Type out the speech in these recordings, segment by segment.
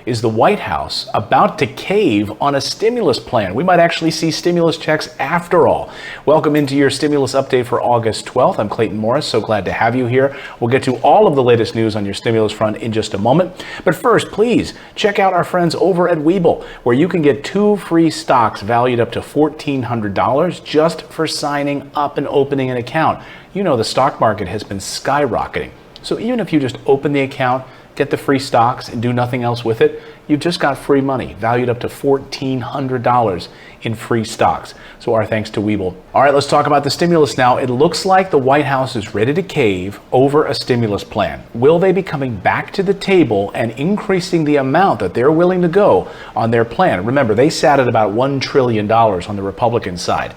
is the White House about to cave on a stimulus plan? We might actually see stimulus checks after all. Welcome into your stimulus update for August 12th. I'm Clayton Morris. So glad to have you here. We'll get to all of the latest news on your stimulus front in just a moment. But first, please check out our friends over at Webull, where you can get 2 free stocks valued up to $1,400 just for signing up and opening an account. You know the stock market has been skyrocketing. So even if you just open the account, get the free stocks, and do nothing else with it, you've just got free money valued up to $1,400 in free stocks. So our thanks to Webull. All right, let's talk about the stimulus now. It looks like the White House is ready to cave over a stimulus plan. Will they be coming back to the table and increasing the amount that they're willing to go on their plan? Remember, they sat at about $1 trillion on the Republican side.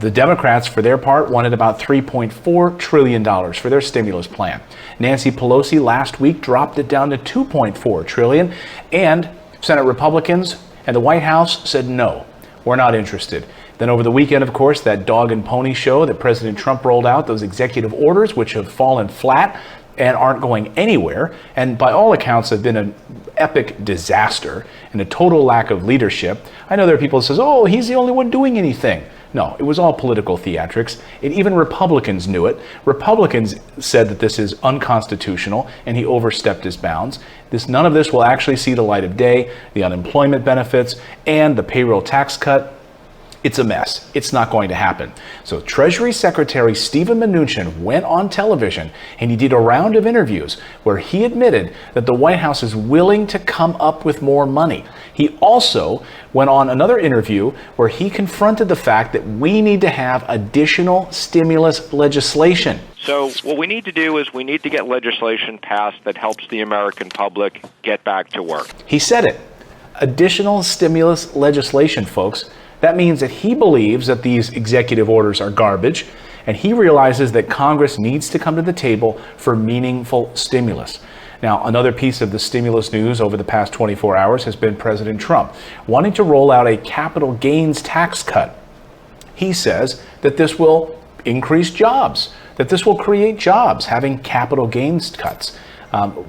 The Democrats, for their part, wanted about $3.4 trillion for their stimulus plan. Nancy Pelosi last week dropped it down to $2.4 trillion, and Senate Republicans and the White House said, no, we're not interested. Then over the weekend, of course, that dog and pony show that President Trump rolled out, those executive orders, which have fallen flat and aren't going anywhere, and by all accounts have been an epic disaster and a total lack of leadership. I know there are people who say, oh, he's the only one doing anything. No, it was all political theatrics, and even Republicans knew it. Republicans said that this is unconstitutional, and he overstepped his bounds. None of this will actually see the light of day. The unemployment benefits and the payroll tax cut, it's a mess. It's not going to happen. So Treasury Secretary Steven Mnuchin went on television and he did a round of interviews where he admitted that the White House is willing to come up with more money. He also went on another interview where he confronted the fact that we need to have additional stimulus legislation. So what we need to do is we need to get legislation passed that helps the American public get back to work. He said it. Additional stimulus legislation, folks. That means that he believes that these executive orders are garbage, and he realizes that Congress needs to come to the table for meaningful stimulus. Now, another piece of the stimulus news over the past 24 hours has been President Trump wanting to roll out a capital gains tax cut. He says that this will increase jobs, that this will create jobs, having capital gains cuts.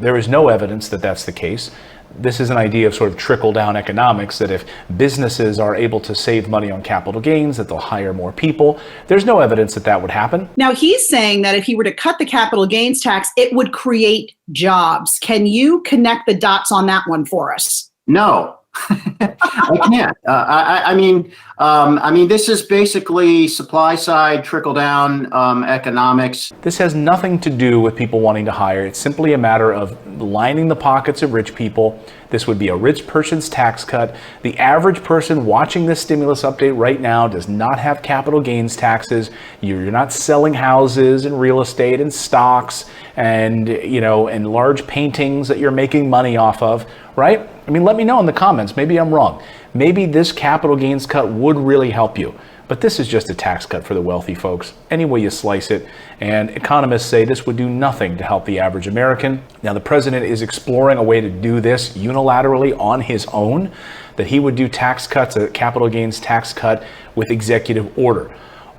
There is no evidence that that's the case. This is an idea of sort of trickle-down economics, that if businesses are able to save money on capital gains, that they'll hire more people. There's no evidence that that would happen. Now, he's saying that if he were to cut the capital gains tax, it would create jobs. Can you connect the dots on that one for us? No, I can't. I mean, this is basically supply side trickle down economics. This has nothing to do with people wanting to hire. It's simply a matter of lining the pockets of rich people. This would be a rich person's tax cut. The average person watching this stimulus update right now does not have capital gains taxes. You're not selling houses and real estate and stocks and, and large paintings that you're making money off of, right? I mean, let me know in the comments. Maybe I'm wrong. Maybe this capital gains cut would really help you. But this is just a tax cut for the wealthy folks, any way you slice it. And economists say this would do nothing to help the average American. Now, the president is exploring a way to do this unilaterally on his own, that he would do tax cuts, a capital gains tax cut with executive order.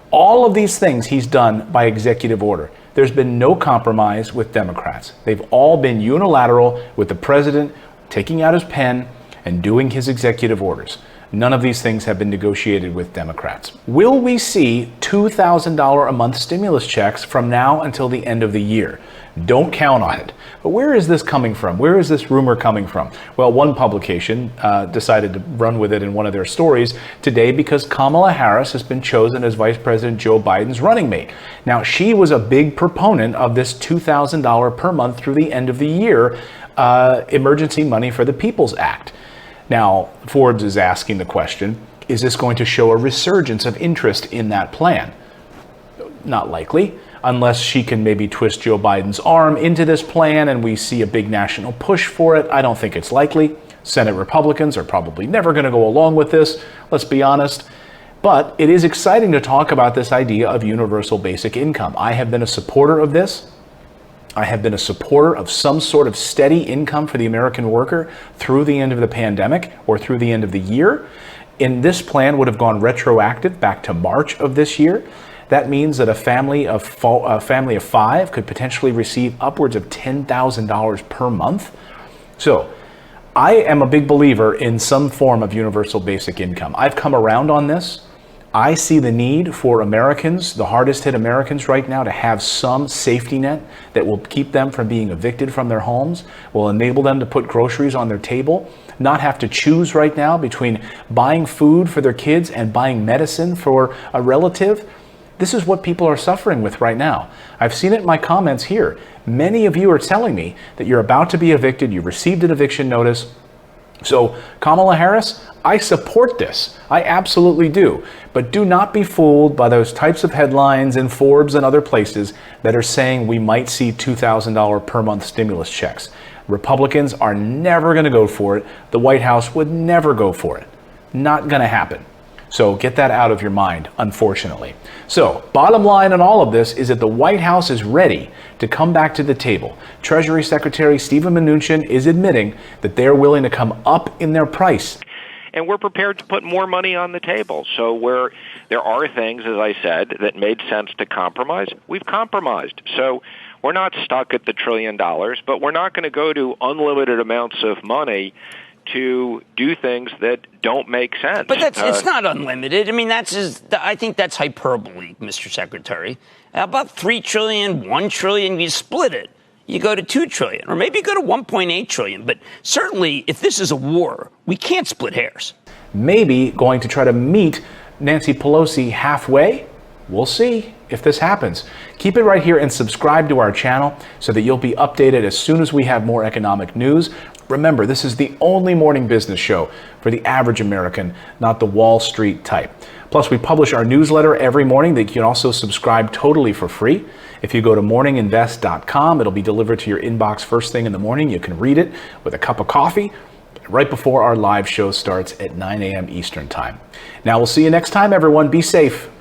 All of these things he's done by executive order. There's been no compromise with Democrats. They've all been unilateral, with the president taking out his pen and doing his executive orders. None of these things have been negotiated with Democrats. Will we see $2,000 a month stimulus checks from now until the end of the year? Don't count on it. But where is this coming from? Where is this rumor coming from? Well, one publication decided to run with it in one of their stories today because Kamala Harris has been chosen as Vice President Joe Biden's running mate. Now, she was a big proponent of this $2,000 per month through the end of the year Emergency Money for the People's Act. Now, Forbes is asking the question, is this going to show a resurgence of interest in that plan? Not likely, unless she can maybe twist Joe Biden's arm into this plan and we see a big national push for it. I don't think it's likely. Senate Republicans are probably never going to go along with this, let's be honest. But it is exciting to talk about this idea of universal basic income. I have been a supporter of this. I have been a supporter of some sort of steady income for the American worker through the end of the pandemic or through the end of the year. And this plan would have gone retroactive back to March of this year. That means that a family of five could potentially receive upwards of $10,000 per month. So I am a big believer in some form of universal basic income. I've come around on this. I see the need for Americans, the hardest hit Americans right now, to have some safety net that will keep them from being evicted from their homes, will enable them to put groceries on their table, not have to choose right now between buying food for their kids and buying medicine for a relative. This is what people are suffering with right now. I've seen it in my comments here. Many of you are telling me that you're about to be evicted, you received an eviction notice. So, Kamala Harris, I support this. I absolutely do. But do not be fooled by those types of headlines in Forbes and other places that are saying we might see $2,000 per month stimulus checks. Republicans are never going to go for it. The White House would never go for it. Not going to happen. So get that out of your mind, unfortunately. So, bottom line on all of this is that the White House is ready to come back to the table. Treasury Secretary Steven Mnuchin is admitting that they're willing to come up in their price. And we're prepared to put more money on the table. So where there are things, as I said, that made sense to compromise, we've compromised. So we're not stuck at the $1 trillion, but we're not going to go to unlimited amounts of money to do things that don't make sense. But it's not unlimited. I mean, I think that's hyperbole, Mr. Secretary. About $3 trillion, $1 trillion, you split it. You go to $2 trillion, or maybe you go to $1.8 trillion. But certainly, if this is a war, we can't split hairs. Maybe going to try to meet Nancy Pelosi halfway. We'll see if this happens. Keep it right here and subscribe to our channel so that you'll be updated as soon as we have more economic news. Remember, this is the only morning business show for the average American, not the Wall Street type. Plus, we publish our newsletter every morning that you can also subscribe totally for free. If you go to morninginvest.com, it'll be delivered to your inbox first thing in the morning. You can read it with a cup of coffee right before our live show starts at 9 a.m. Eastern Time. Now, we'll see you next time, everyone. Be safe.